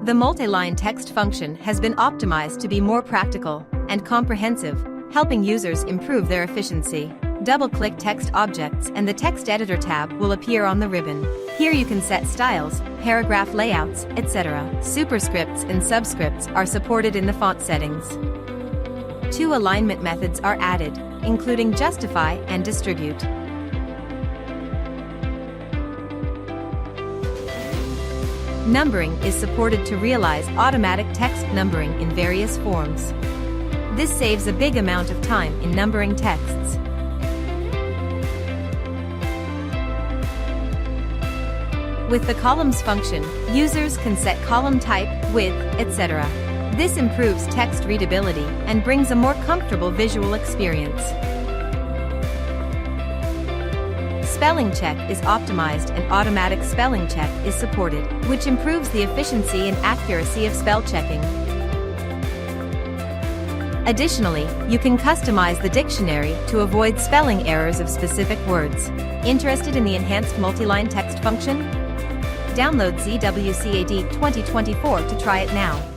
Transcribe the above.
The multi-line text function has been optimized to be more practical and comprehensive, helping users improve their efficiency. Double-click text objects and the text editor tab will appear on the ribbon. Here you can set styles, paragraph layouts, etc. Superscripts and subscripts are supported in the font settings. 2 alignment methods are added, including justify and distribute. Numbering is supported to realize automatic text numbering in various forms. This saves a big amount of time in numbering texts. With the columns function, users can set column type, width, etc. This improves text readability and brings a more comfortable visual experience. Spelling check is optimized and automatic spelling check is supported, which improves the efficiency and accuracy of spell checking. Additionally, you can customize the dictionary to avoid spelling errors of specific words. Interested in the enhanced multi-line text function? Download ZWCAD 2024 to try it now.